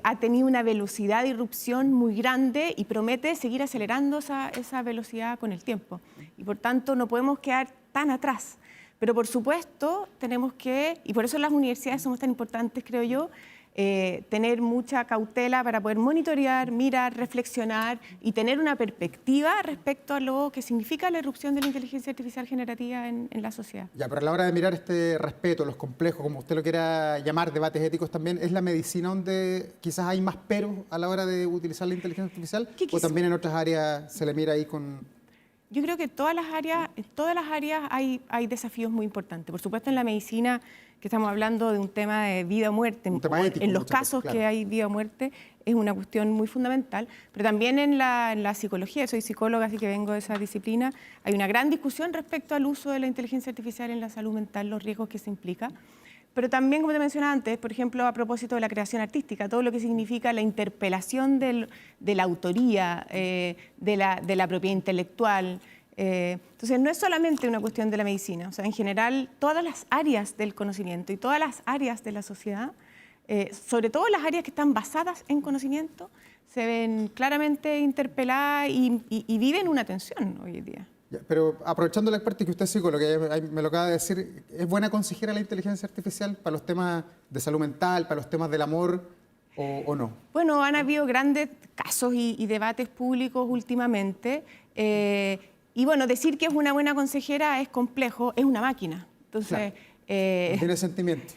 ha tenido una velocidad de irrupción muy grande y promete seguir acelerando esa velocidad con el tiempo. Y por tanto no podemos quedar tan atrás. Pero por supuesto tenemos que, y por eso las universidades somos tan importantes, creo yo, tener mucha cautela para poder monitorear, mirar, reflexionar y tener una perspectiva respecto a lo que significa la irrupción de la inteligencia artificial generativa en la sociedad. Ya, pero a la hora de mirar este respeto, los complejos, como usted lo quiera llamar, debates éticos también, ¿es la medicina donde quizás hay más peros a la hora de utilizar la inteligencia artificial? ¿O también en otras áreas se le mira ahí con...? Yo creo que en todas las áreas hay desafíos muy importantes. Por supuesto, en la medicina, que estamos hablando de un tema de vida o muerte, un tema ético, en los casos claro, que hay vida o muerte, es una cuestión muy fundamental, pero también en la psicología, soy psicóloga, así que vengo de esa disciplina, hay una gran discusión respecto al uso de la inteligencia artificial en la salud mental, los riesgos que se implica. Pero también, como te mencionaba antes, por ejemplo, a propósito de la creación artística, todo lo que significa la interpelación de la autoría, de la propiedad intelectual. Entonces, no es solamente una cuestión de la medicina, o sea, en general, todas las áreas del conocimiento y todas las áreas de la sociedad, sobre todo las áreas que están basadas en conocimiento, se ven claramente interpeladas y viven una tensión hoy en día. Ya, pero aprovechando la experta que usted es psicóloga, me lo acaba de decir, ¿es buena consejera la inteligencia artificial para los temas de salud mental, para los temas del amor o no? Bueno, han habido grandes casos y debates públicos últimamente. Y bueno, decir que es una buena consejera es complejo, es una máquina. Entonces, claro, no tiene sentimiento.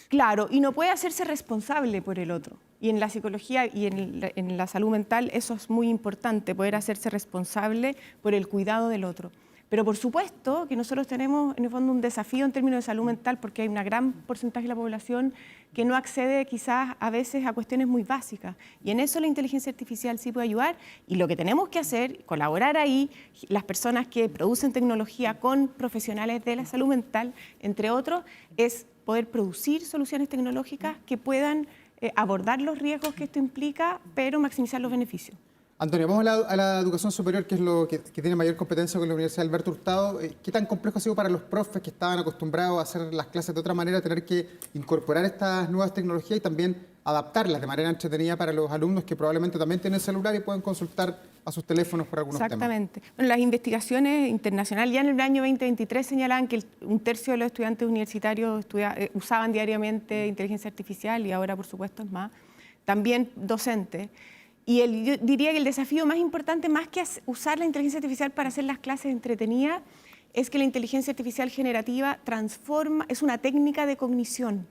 Claro, y no puede hacerse responsable por el otro. Y en la psicología y en la salud mental eso es muy importante, poder hacerse responsable por el cuidado del otro. Pero por supuesto que nosotros tenemos en el fondo un desafío en términos de salud mental porque hay un gran porcentaje de la población que no accede quizás a veces a cuestiones muy básicas. Y en eso la inteligencia artificial sí puede ayudar y lo que tenemos que hacer, colaborar ahí, las personas que producen tecnología con profesionales de la salud mental, entre otros, es poder producir soluciones tecnológicas que puedan abordar los riesgos que esto implica, pero maximizar los beneficios. Antonio, vamos a la educación superior, que es lo que tiene mayor competencia con la Universidad Alberto Hurtado. ¿Qué tan complejo ha sido para los profes que estaban acostumbrados a hacer las clases de otra manera, tener que incorporar estas nuevas tecnologías y también adaptarlas de manera entretenida para los alumnos que probablemente también tienen celular y pueden consultar a sus teléfonos por algunos temas? Exactamente. Bueno, las investigaciones internacionales ya en el año 2023 señalaban que un tercio de los estudiantes universitarios usaban diariamente inteligencia artificial y ahora, por supuesto, es más. También docentes. Y yo diría que el desafío más importante, más que usar la inteligencia artificial para hacer las clases entretenidas, es que la inteligencia artificial generativa es una técnica de cognición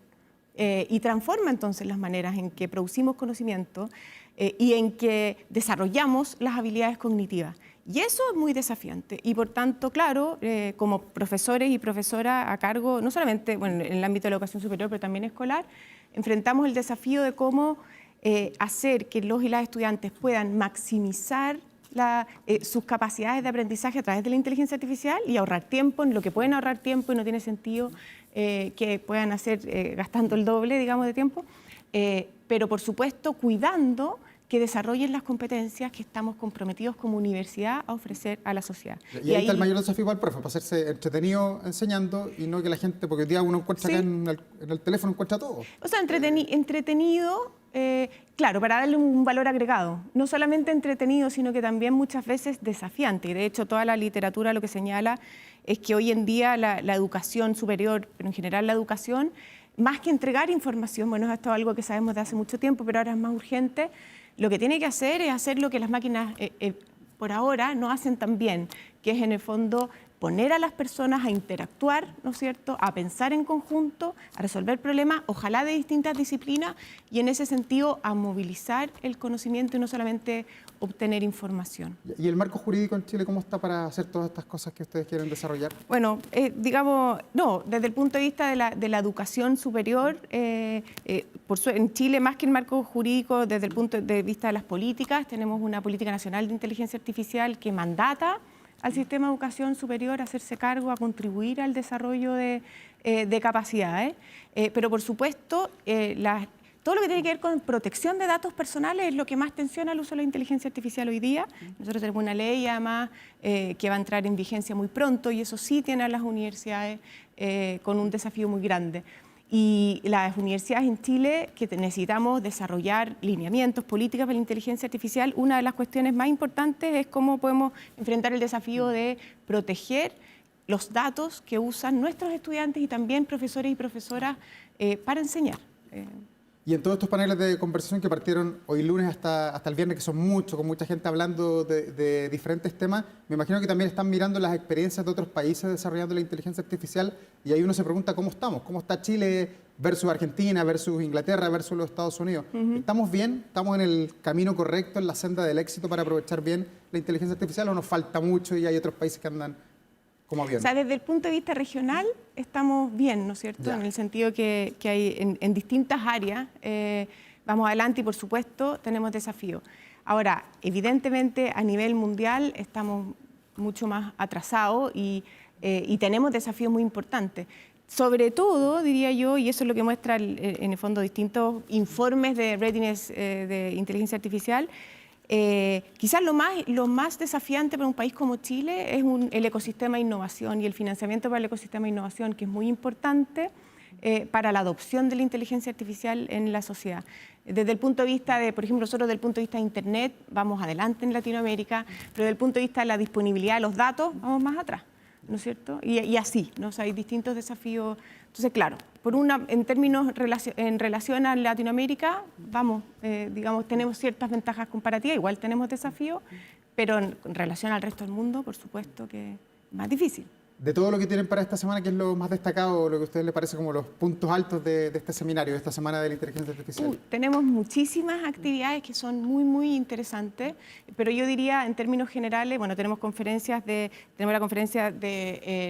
y transforma entonces las maneras en que producimos conocimiento y en que desarrollamos las habilidades cognitivas. Y eso es muy desafiante. Y por tanto, claro, como profesores y profesoras a cargo, no solamente en el ámbito de la educación superior, pero también escolar, enfrentamos el desafío de cómo hacer que los y las estudiantes puedan maximizar sus capacidades de aprendizaje a través de la inteligencia artificial y ahorrar tiempo en lo que pueden ahorrar tiempo y no tiene sentido que puedan hacer gastando el doble, digamos, de tiempo, pero por supuesto cuidando que desarrollen las competencias que estamos comprometidos como universidad a ofrecer a la sociedad. Y ahí está el mayor desafío para el profe, para hacerse entretenido enseñando y no que la gente, porque hoy día uno encuentra acá en el teléfono, encuentra todo. O sea, entretenido, claro, para darle un valor agregado. No solamente entretenido, sino que también muchas veces desafiante. Y de hecho, toda la literatura lo que señala es que hoy en día la educación superior, pero en general la educación, más que entregar información, bueno, esto es algo que sabemos de hace mucho tiempo, pero ahora es más urgente, lo que tiene que hacer es hacer lo que las máquinas por ahora no hacen tan bien, que es en el fondo poner a las personas a interactuar, ¿no es cierto?, a pensar en conjunto, a resolver problemas, ojalá de distintas disciplinas, y en ese sentido a movilizar el conocimiento y no solamente obtener información. ¿Y el marco jurídico en Chile cómo está para hacer todas estas cosas que ustedes quieren desarrollar? Bueno, digamos, no, desde el punto de vista de la educación superior, en Chile, más que el marco jurídico, desde el punto de vista de las políticas, tenemos una política nacional de inteligencia artificial que mandata al sistema de educación superior a hacerse cargo, a contribuir al desarrollo de capacidades. Pero, por supuesto, todo lo que tiene que ver con protección de datos personales es lo que más tensiona el uso de la inteligencia artificial hoy día. Nosotros tenemos una ley, además, que va a entrar en vigencia muy pronto, y eso sí tiene a las universidades con un desafío muy grande. Y las universidades en Chile, que necesitamos desarrollar lineamientos, políticas para la inteligencia artificial, una de las cuestiones más importantes es cómo podemos enfrentar el desafío de proteger los datos que usan nuestros estudiantes y también profesores y profesoras para enseñar. Y en todos estos paneles de conversación que partieron hoy lunes hasta el viernes, que son muchos, con mucha gente hablando de diferentes temas, me imagino que también están mirando las experiencias de otros países desarrollando la inteligencia artificial, y ahí uno se pregunta cómo estamos, cómo está Chile versus Argentina, versus Inglaterra, versus los Estados Unidos. ¿Estamos bien? ¿Estamos en el camino correcto, en la senda del éxito para aprovechar bien la inteligencia artificial, o nos falta mucho y hay otros países que andan como avión? O sea, desde el punto de vista regional estamos bien, ¿no es cierto? Ya. En el sentido que hay en distintas áreas, vamos adelante y por supuesto tenemos desafíos. Ahora, evidentemente a nivel mundial estamos mucho más atrasados y tenemos desafíos muy importantes. Sobre todo, diría yo, y eso es lo que muestra en el fondo distintos informes de readiness de inteligencia artificial, quizás lo más desafiante para un país como Chile es el ecosistema de innovación y el financiamiento para el ecosistema de innovación, que es muy importante para la adopción de la inteligencia artificial en la sociedad. Desde el punto de vista de, por ejemplo, nosotros desde el punto de vista de Internet vamos adelante en Latinoamérica, pero desde el punto de vista de la disponibilidad de los datos vamos más atrás, ¿no es cierto? Y así, ¿no? O sea, hay distintos desafíos. Entonces, claro, en términos en relación a Latinoamérica, digamos, tenemos ciertas ventajas comparativas, igual tenemos desafíos, pero en relación al resto del mundo, por supuesto que es más difícil. De todo lo que tienen para esta semana, ¿qué es lo más destacado, lo que a ustedes les parece como los puntos altos de este seminario, de esta semana de la inteligencia artificial? Tenemos muchísimas actividades que son muy, muy interesantes, pero yo diría en términos generales, bueno, tenemos la conferencia de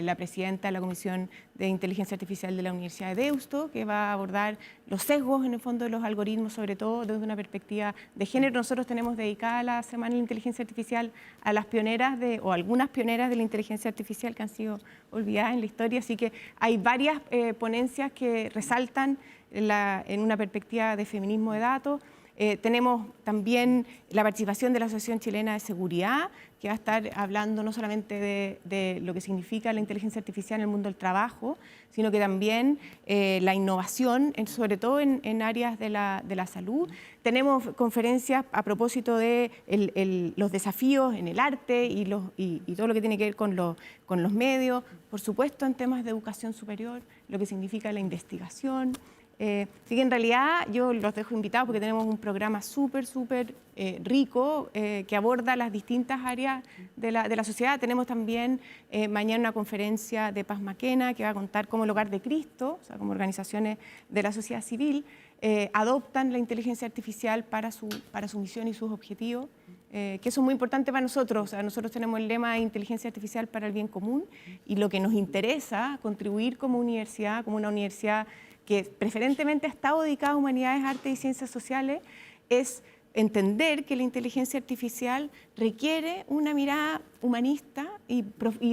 la presidenta de la Comisión de Inteligencia Artificial de la Universidad de Deusto, que va a abordar los sesgos en el fondo de los algoritmos, sobre todo desde una perspectiva de género. Nosotros tenemos dedicada la Semana de la Inteligencia Artificial a las pioneras o algunas pioneras de la inteligencia artificial que han sido olvidadas en la historia, así que hay varias ponencias que resaltan en una perspectiva de feminismo de datos. Tenemos también la participación de la Asociación Chilena de Seguridad, que va a estar hablando no solamente de lo que significa la inteligencia artificial en el mundo del trabajo, sino que también la innovación, sobre todo en áreas de la salud. Tenemos conferencias a propósito de los desafíos en el arte y todo lo que tiene que ver con los medios, por supuesto en temas de educación superior, lo que significa la investigación. Así que en realidad yo los dejo invitados porque tenemos un programa súper rico que aborda las distintas áreas de la sociedad. Tenemos también mañana una conferencia de Paz Maquena que va a contar cómo el Hogar de Cristo, o sea, como organizaciones de la sociedad civil, adoptan la inteligencia artificial para su misión y sus objetivos, que eso es muy importante para nosotros. O sea, nosotros tenemos el lema de inteligencia artificial para el bien común y lo que nos interesa contribuir como universidad, como una universidad que preferentemente ha estado dedicada a humanidades, artes y ciencias sociales, es entender que la inteligencia artificial requiere una mirada humanista y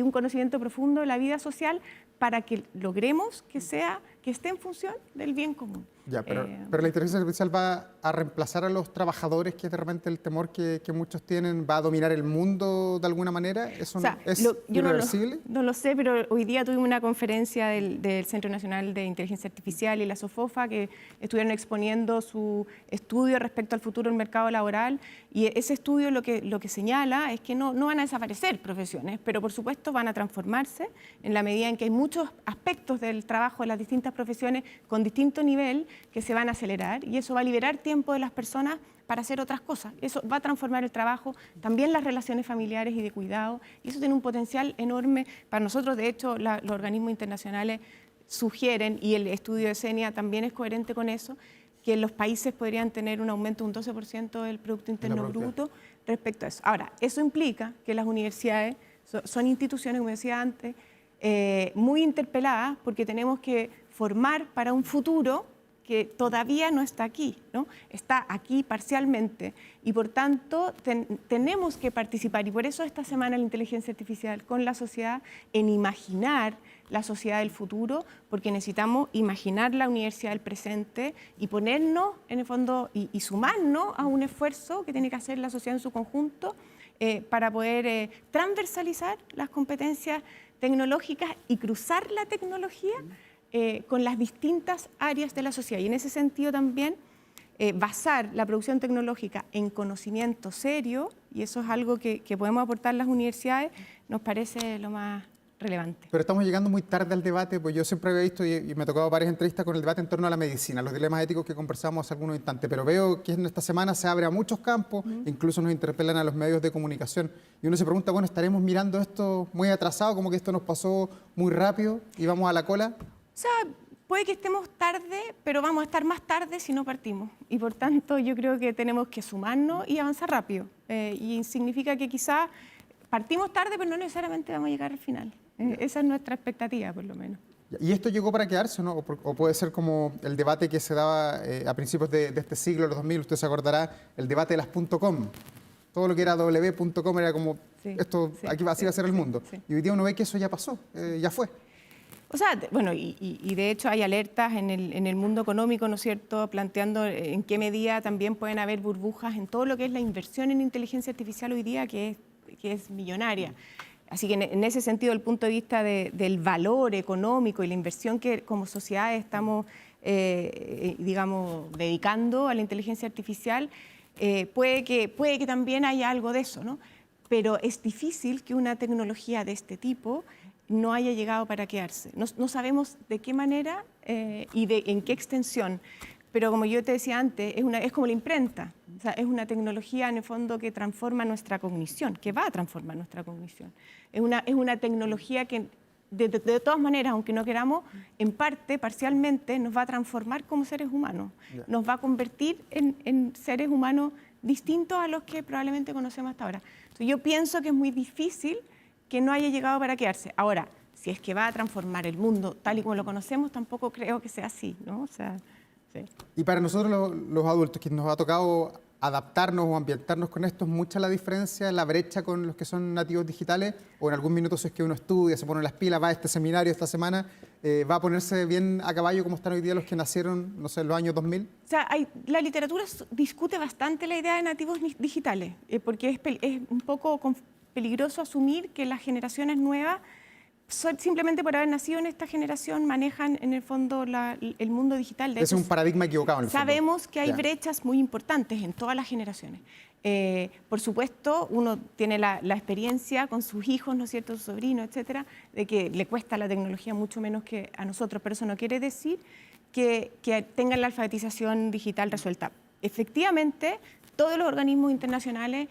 un conocimiento profundo de la vida social para que logremos que esté en función del bien común. Ya, pero la inteligencia artificial va a reemplazar a los trabajadores, que es de repente el temor que muchos tienen, va a dominar el mundo de alguna manera. ¿Eso O sea, es yo irreversible? no lo sé, pero hoy día tuvimos una conferencia del Centro Nacional de Inteligencia Artificial y la SOFOFA que estuvieron exponiendo su estudio respecto al futuro del mercado laboral, y ese estudio lo que señala es que no van a desaparecer profesiones, pero por supuesto van a transformarse en la medida en que hay muchos aspectos del trabajo de las distintas profesiones con distinto nivel que se van a acelerar, y eso va a liberar tiempo de las personas para hacer otras cosas. Eso va a transformar el trabajo, también las relaciones familiares y de cuidado, y eso tiene un potencial enorme para nosotros. De hecho, los organismos internacionales sugieren, y el estudio de CENIA también es coherente con eso, que los países podrían tener un aumento de un 12% del Producto Interno Bruto respecto a eso. Ahora, eso implica que las universidades son instituciones, como decía antes, muy interpeladas, porque tenemos que formar para un futuro que todavía no está aquí, ¿no? Está aquí parcialmente, y por tanto tenemos que participar, y por eso esta semana la inteligencia artificial con la sociedad, en imaginar la sociedad del futuro, porque necesitamos imaginar la universidad del presente y ponernos en el fondo y sumarnos a un esfuerzo que tiene que hacer la sociedad en su conjunto para poder transversalizar las competencias tecnológicas y cruzar la tecnología con las distintas áreas de la sociedad. Y en ese sentido también basar la producción tecnológica en conocimiento serio, y eso es algo que podemos aportar las universidades, nos parece lo más relevante. Pero estamos llegando muy tarde al debate, pues yo siempre había visto y me ha tocado varias entrevistas con el debate en torno a la medicina, los dilemas éticos que conversamos hace algunos instantes, pero veo que en esta semana se abre a muchos campos, incluso nos interpelan a los medios de comunicación, y uno se pregunta, bueno, ¿estaremos mirando esto muy atrasado, como que esto nos pasó muy rápido y vamos a la cola? O sea, puede que estemos tarde, pero vamos a estar más tarde si no partimos. Y por tanto, yo creo que tenemos que sumarnos y avanzar rápido. Y significa que quizás partimos tarde, pero no necesariamente vamos a llegar al final. Esa es nuestra expectativa, por lo menos. ¿Y esto llegó para quedarse, no? ¿O puede ser como el debate que se daba a principios de este siglo, los 2000, usted se acordará, el debate de las .com? Todo lo que era w.com era como, aquí así va a ser el mundo. Sí. Y hoy día uno ve que eso ya pasó, ya fue. O sea, bueno, y de hecho hay alertas en el mundo económico, ¿no es cierto?, planteando en qué medida también pueden haber burbujas en todo lo que es la inversión en inteligencia artificial hoy día, que es millonaria. Así que en ese sentido, el punto de vista del valor económico y la inversión que como sociedad estamos, digamos, dedicando a la inteligencia artificial, puede que también haya algo de eso, ¿no? Pero es difícil que una tecnología de este tipo no haya llegado para quedarse. No sabemos de qué manera y en qué extensión, pero como yo te decía antes, es como la imprenta. O sea, es una tecnología en el fondo que transforma nuestra cognición, que va a transformar nuestra cognición. Es una tecnología que de todas maneras, aunque no queramos, en parte, parcialmente, nos va a transformar como seres humanos. Nos va a convertir en seres humanos distintos a los que probablemente conocemos hasta ahora. Entonces, yo pienso que es muy difícil que no haya llegado para quedarse. Ahora, si es que va a transformar el mundo tal y como lo conocemos, tampoco creo que sea así, ¿no? O sea, sí. Y para nosotros los adultos, que nos ha tocado adaptarnos o ambientarnos con esto, ¿es mucha la diferencia, la brecha con los que son nativos digitales? ¿O en algún minuto si es que uno estudia, se pone las pilas, va a este seminario esta semana, va a ponerse bien a caballo como están hoy día los que nacieron, no sé, en los años 2000? O sea, la literatura discute bastante la idea de nativos digitales, porque es un poco peligroso asumir que las generaciones nuevas, simplemente por haber nacido en esta generación, manejan en el fondo el mundo digital. Es un paradigma equivocado en el fondo. Sabemos que hay brechas muy importantes en todas las generaciones. Por supuesto, uno tiene la experiencia con sus hijos, ¿no es cierto?, sus sobrinos, etcétera, de que le cuesta la tecnología mucho menos que a nosotros, pero eso no quiere decir que tengan la alfabetización digital resuelta. Efectivamente, todos los organismos internacionales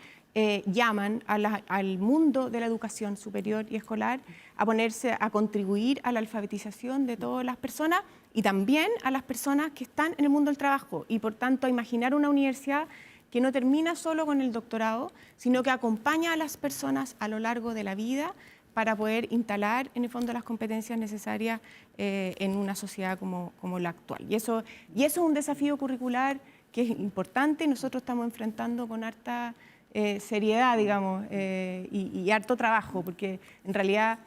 llaman al mundo de la educación superior y escolar a ponerse a contribuir a la alfabetización de todas las personas y también a las personas que están en el mundo del trabajo, y por tanto a imaginar una universidad que no termina solo con el doctorado, sino que acompaña a las personas a lo largo de la vida para poder instalar en el fondo las competencias necesarias en una sociedad como la actual. Y eso es un desafío curricular que es importante y nosotros estamos enfrentando con harta seriedad, digamos, y harto trabajo, porque en realidad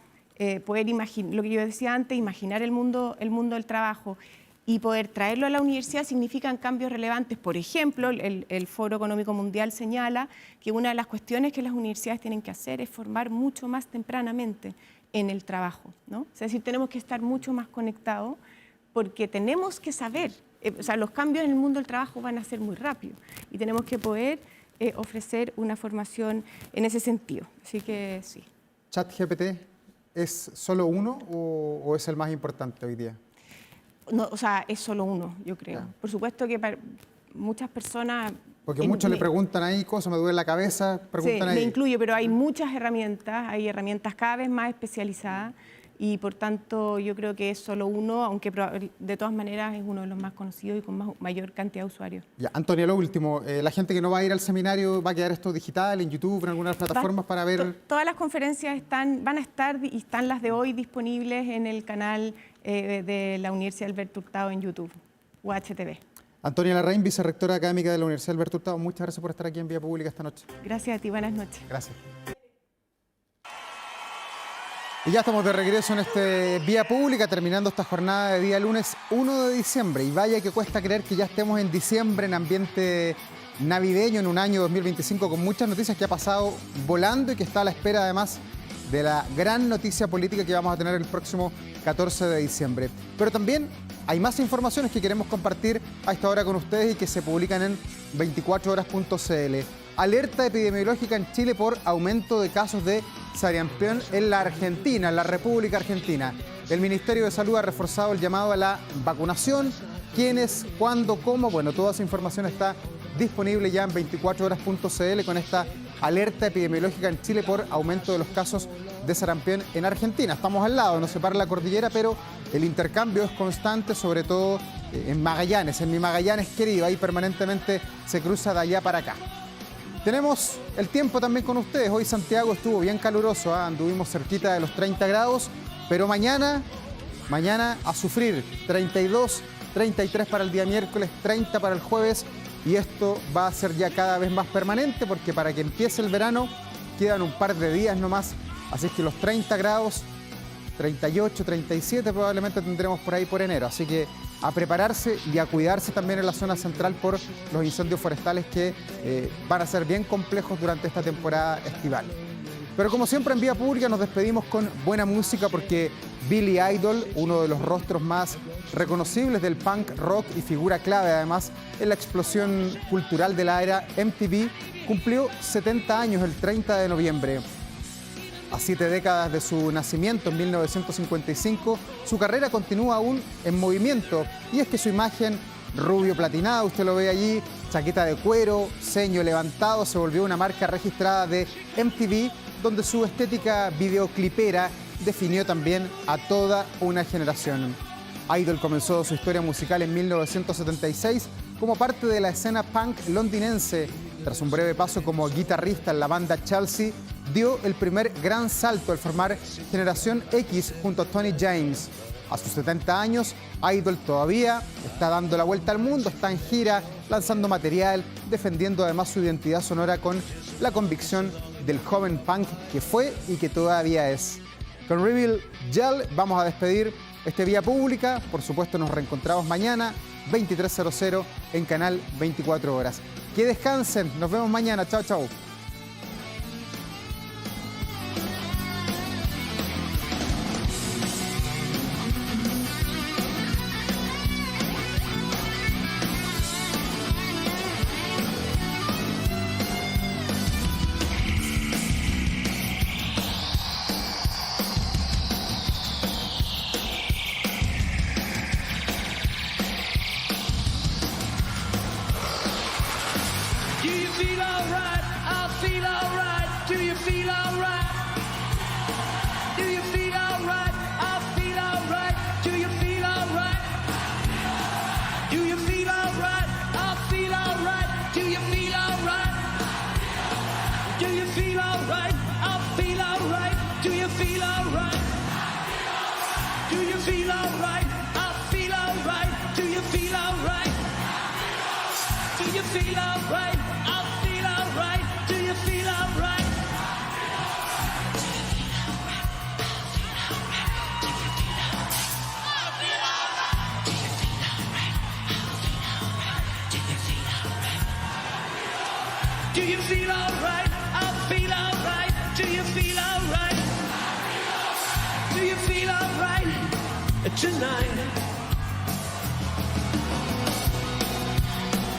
poder imaginar, lo que yo decía antes, imaginar el mundo del trabajo y poder traerlo a la universidad significan cambios relevantes. Por ejemplo, el Foro Económico Mundial señala que una de las cuestiones que las universidades tienen que hacer es formar mucho más tempranamente en el trabajo, ¿no? Es decir, tenemos que estar mucho más conectados porque tenemos que saber, o sea, los cambios en el mundo del trabajo van a ser muy rápidos y tenemos que poder ofrecer una formación en ese sentido. Así que sí. ¿ChatGPT es solo uno o es el más importante hoy día? No, o sea, es solo uno, yo creo. Ya. Por supuesto que para muchas personas... Porque muchos le preguntan ahí cosas, me duele la cabeza, preguntan sí, ahí. me incluyo, pero hay muchas herramientas, hay herramientas cada vez más especializadas y por tanto yo creo que es solo uno, aunque de todas maneras es uno de los más conocidos y con mayor cantidad de usuarios. Ya, Antonia, lo último, la gente que no va a ir al seminario, ¿va a quedar esto digital, en YouTube, en algunas plataformas para ver? Todas las conferencias van a estar y están las de hoy disponibles en el canal de la Universidad Alberto Hurtado en YouTube, UHTV. Antonia Larraín, vicerrectora académica de la Universidad Alberto Hurtado, muchas gracias por estar aquí en Vía Pública esta noche. Gracias a ti, buenas noches. Gracias. Y ya estamos de regreso en este Vía Pública, terminando esta jornada de día lunes 1 de diciembre. Y vaya que cuesta creer que ya estemos en diciembre, en ambiente navideño, en un año 2025, con muchas noticias que ha pasado volando y que está a la espera además de la gran noticia política que vamos a tener el próximo 14 de diciembre. Pero también hay más informaciones que queremos compartir a esta hora con ustedes y que se publican en 24horas.cl. Alerta epidemiológica en Chile por aumento de casos de sarampión en la Argentina, en la República Argentina. El Ministerio de Salud ha reforzado el llamado a la vacunación. ¿Quiénes? ¿Cuándo? ¿Cómo? Bueno, toda esa información está disponible ya en 24horas.cl con esta alerta epidemiológica en Chile por aumento de los casos de sarampión en Argentina. Estamos al lado, nos separa la cordillera, pero el intercambio es constante, sobre todo en Magallanes, en mi Magallanes querido, ahí permanentemente se cruza de allá para acá. Tenemos el tiempo también con ustedes. Hoy Santiago estuvo bien caluroso, anduvimos cerquita de los 30 grados, pero mañana a sufrir 32, 33 para el día miércoles, 30 para el jueves, y esto va a ser ya cada vez más permanente porque para que empiece el verano quedan un par de días nomás, así es que los 30 grados, 38, 37 probablemente tendremos por ahí por enero, así que a prepararse y a cuidarse también en la zona central por los incendios forestales que van a ser bien complejos durante esta temporada estival. Pero como siempre en Vía Pública nos despedimos con buena música porque Billy Idol, uno de los rostros más reconocibles del punk rock y figura clave además en la explosión cultural de la era MTV, cumplió 70 años el 30 de noviembre. A 7 décadas de su nacimiento en 1955, su carrera continúa aún en movimiento y es que su imagen rubio platinado, usted lo ve allí, chaqueta de cuero, ceño levantado, se volvió una marca registrada de MTV, donde su estética videoclipera definió también a toda una generación. Idol comenzó su historia musical en 1976 como parte de la escena punk londinense. Tras un breve paso como guitarrista en la banda Chelsea, dio el primer gran salto al formar Generación X junto a Tony James. A sus 70 años, Idol todavía está dando la vuelta al mundo, está en gira, lanzando material, defendiendo además su identidad sonora con la convicción del joven punk que fue y que todavía es. Con Reveal Gel vamos a despedir este Vía Pública. Por supuesto, nos reencontramos mañana, 23:00 en Canal 24 Horas. Que descansen, nos vemos mañana. Chao, chao. Do you feel alright? I feel alright. Do you feel alright? Do you feel alright? I feel alright. Do you feel alright? Do you feel alright? I feel alright. Do you feel alright? Do you feel alright? I feel alright. Do you feel alright? Do you feel alright? I feel alright. Do you feel alright? Do you feel alright? I feel alright. Do you feel alright? Do you feel alright? I feel alright. Do you feel alright? Do you feel alright tonight?